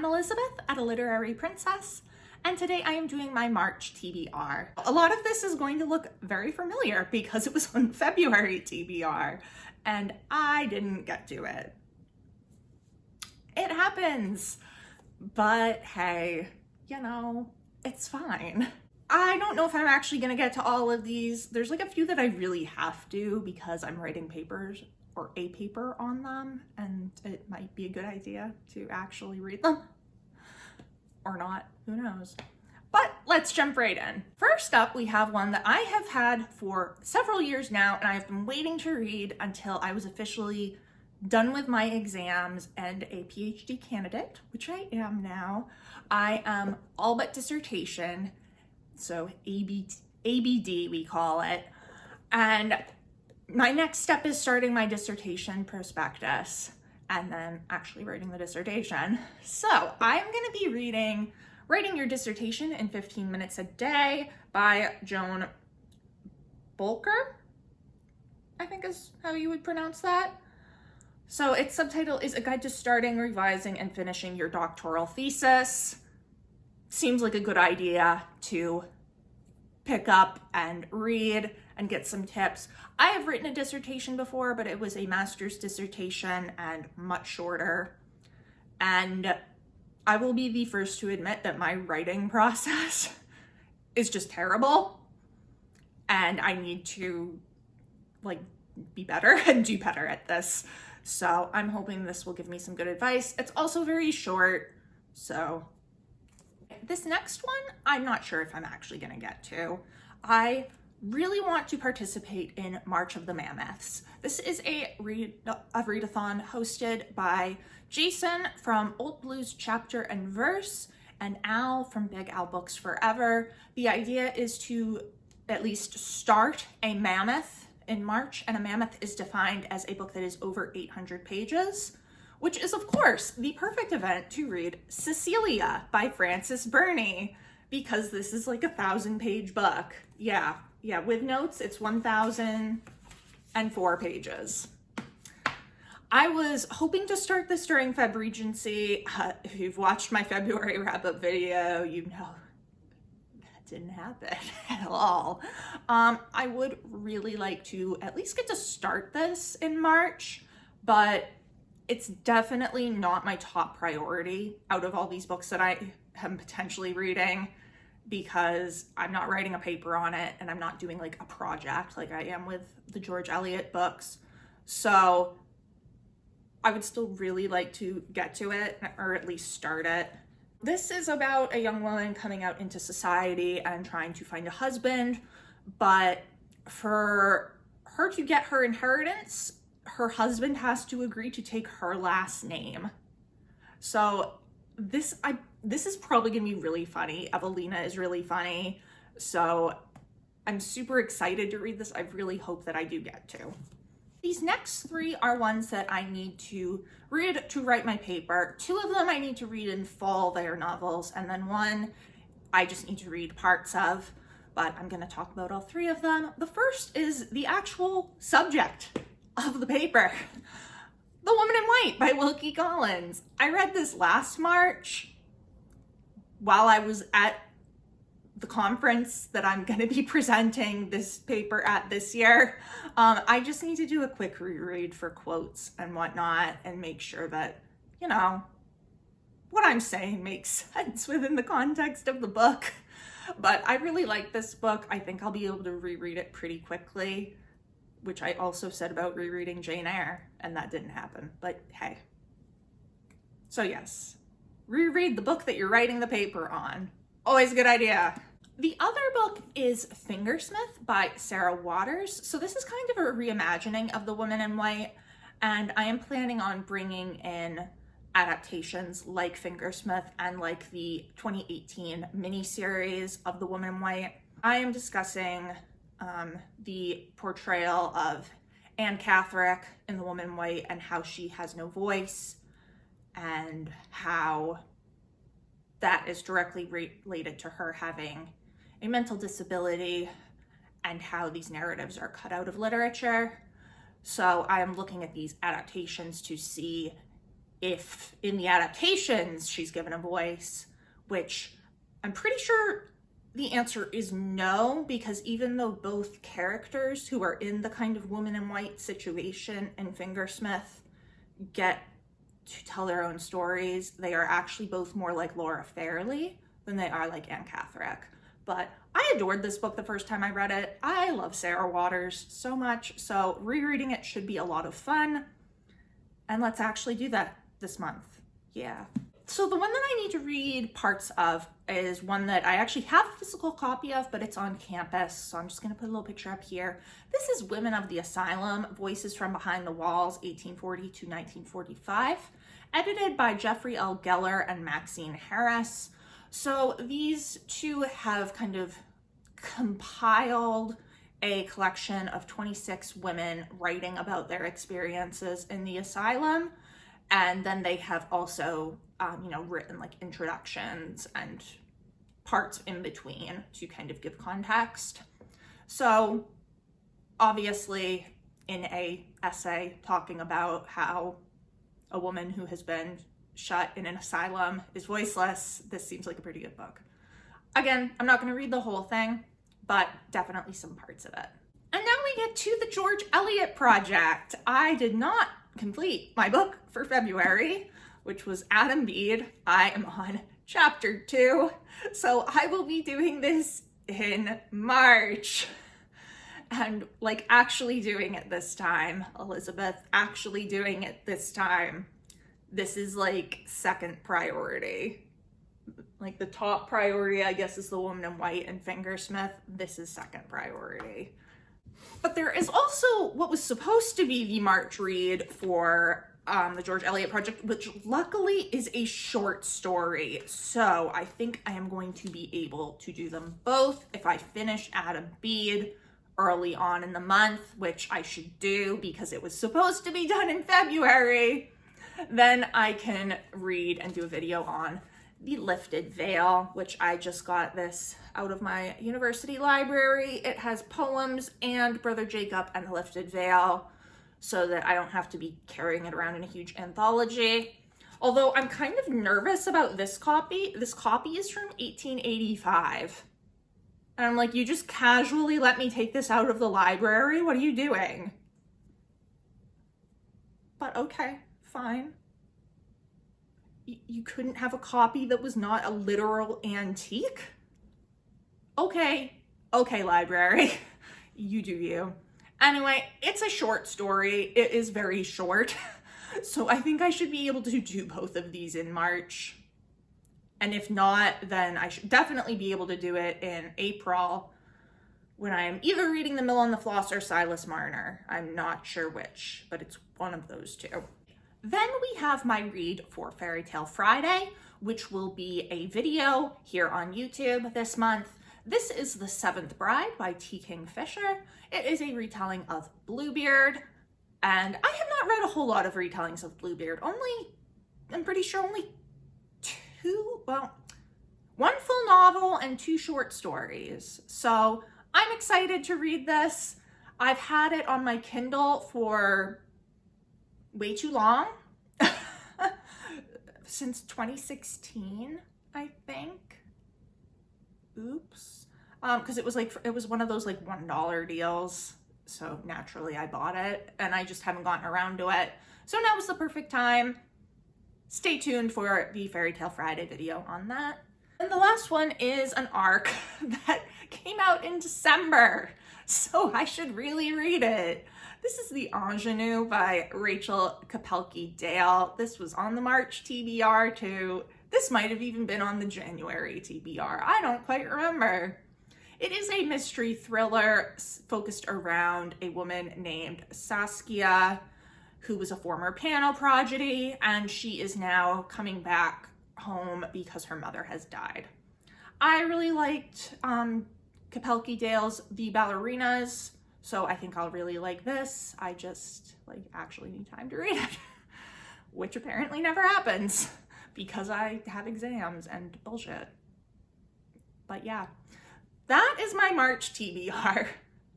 I'm Elizabeth at A Literary Princess, and today I am doing my March TBR. A lot of this is going to look very familiar because it was on February TBR, and I didn't get to it. It happens, but hey, you know, it's fine. I don't know if I'm actually gonna get to all of these. There's like a few that I really have to because I'm writing papers or a paper on them, and it might be a good idea to actually read them. Or not, who knows. But let's jump right in. First up, we have one that I have had for several years now, and I have been waiting to read until I was officially done with my exams and a PhD candidate, which I am now. I am all but dissertation, so ABD we call it. And my next step is starting my dissertation prospectus and then actually writing the dissertation. So I'm gonna be reading Writing Your Dissertation in 15 Minutes a Day by Joan Bolker, I think is how you would pronounce that. So its subtitle is A Guide to Starting, Revising, and Finishing Your Doctoral Thesis. Seems like a good idea to pick up and read and get some tips. I have written a dissertation before, but it was a master's dissertation and much shorter. And I will be the first to admit that my writing process is just terrible. And I need to be better and do better at this. So I'm hoping this will give me some good advice. It's also very short, so. This next one, I'm not sure if I'm actually gonna get to. I really want to participate in March of the Mammoths. This is a readathon hosted by Jason from Old Blues Chapter and Verse and Al from Big Al Books Forever. The idea is to at least start a mammoth in March, and a mammoth is defined as a book that is over 800 pages, which is of course the perfect event to read Cecilia by Frances Burney, because this is like a 1,000-page book. Yeah, with notes, it's 1,004 pages. I was hoping to start this during Feb Regency. If you've watched my February wrap-up video, you know that didn't happen at all. I would really like to at least get to start this in March, but it's definitely not my top priority out of all these books that I am potentially reading, because I'm not writing a paper on it and I'm not doing like a project like I am with the George Eliot books. So I would still really like to get to it, or at least start it. This is about a young woman coming out into society and trying to find a husband, but for her to get her inheritance, her husband has to agree to take her last name. So this is probably gonna be really funny. Evelina is really funny. So I'm super excited to read this. I really hope that I do get to. These next three are ones that I need to read to write my paper. Two of them I need to read in fall, they are novels, and then one I just need to read parts of, but I'm gonna talk about all three of them. The first is the actual subject of the paper, The Woman in White by Wilkie Collins. I read this last March while I was at the conference that I'm going to be presenting this paper at this year. I just need to do a quick reread for quotes and whatnot and make sure that, you know, what I'm saying makes sense within the context of the book. But I really like this book. I think I'll be able to reread it pretty quickly, which I also said about rereading Jane Eyre, and that didn't happen, but hey. So yes, reread the book that you're writing the paper on. Always a good idea. The other book is Fingersmith by Sarah Waters. So this is kind of a reimagining of The Woman in White, and I am planning on bringing in adaptations like Fingersmith and like the 2018 miniseries of The Woman in White. I am discussing the portrayal of Anne Catherick in The Woman in White and how she has no voice, and how that is directly related to her having a mental disability, and how these narratives are cut out of literature. So I am looking at these adaptations to see if in the adaptations she's given a voice, which I'm pretty sure the answer is no, because even though both characters who are in the kind of woman in white situation in Fingersmith get to tell their own stories, they are actually both more like Laura Fairley than they are like Anne Catherick. But I adored this book the first time I read it. I love Sarah Waters so much, so rereading it should be a lot of fun. And let's actually do that this month. Yeah. So the one that I need to read parts of is one that I actually have a physical copy of, but it's on campus. So I'm just going to put a little picture up here. This is Women of the Asylum, Voices from Behind the Walls, 1840 to 1945, edited by Jeffrey L. Geller and Maxine Harris. So these two have kind of compiled a collection of 26 women writing about their experiences in the asylum. And then they have also, written like introductions and parts in between to kind of give context. So obviously in a essay talking about how a woman who has been shut in an asylum is voiceless, this seems like a pretty good book. Again, I'm not going to read the whole thing, but definitely some parts of it. And now we get to the George Eliot project. I did not complete my book for February, which was Adam Bede. I am on chapter 2, so I will be doing this in March. And like actually doing it this time, Elizabeth, actually doing it this time. This is like second priority. Like the top priority, I guess, is The Woman in White and Fingersmith. This is second priority. But there is also what was supposed to be the March read for the George Eliot project, which luckily is a short story. So I think I am going to be able to do them both if I finish Adam Bede early on in the month, which I should do because it was supposed to be done in February. Then I can read and do a video on The Lifted Veil, which I just got this out of my university library. It has poems and Brother Jacob and The Lifted Veil, so that I don't have to be carrying it around in a huge anthology. Although I'm kind of nervous about this copy. This copy is from 1885. And I'm like, you just casually let me take this out of the library? What are you doing? But okay, fine. You couldn't have a copy that was not a literal antique? Okay, library, you do you. Anyway, it's a short story. It is very short. So I think I should be able to do both of these in March. And if not, then I should definitely be able to do it in April when I am either reading The Mill on the Floss or Silas Marner. I'm not sure which, but it's one of those two. Then we have my read for Fairy Tale Friday, which will be a video here on YouTube this month. This is The Seventh Bride by T. Kingfisher. It is a retelling of Bluebeard, and I have not read a whole lot of retellings of Bluebeard. I'm pretty sure only one full novel and 2 short stories. So I'm excited to read this. I've had it on my Kindle for way too long. Since 2016, I think. Oops. Because it was one of those like $1 deals. So naturally I bought it and I just haven't gotten around to it. So now is the perfect time. Stay tuned for the Fairy Tale Friday video on that. And the last one is an arc that came out in December. So I should really read it. This is The Ingenue by Rachel Kapelke-Dale. This was on the March TBR too. This might have even been on the January TBR. I don't quite remember. It is a mystery thriller focused around a woman named Saskia, who was a former piano prodigy, and she is now coming back home because her mother has died. I really liked Kapelke-Dale's The Ballerinas, so I think I'll really like this. I just actually need time to read it, which apparently never happens because I have exams and bullshit. But yeah, that is my March TBR.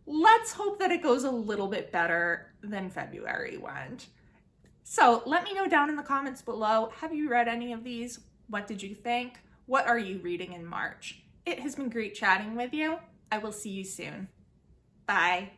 Let's hope that it goes a little bit better than February went. So let me know down in the comments below, have you read any of these? What did you think? What are you reading in March? It has been great chatting with you. I will see you soon. Bye.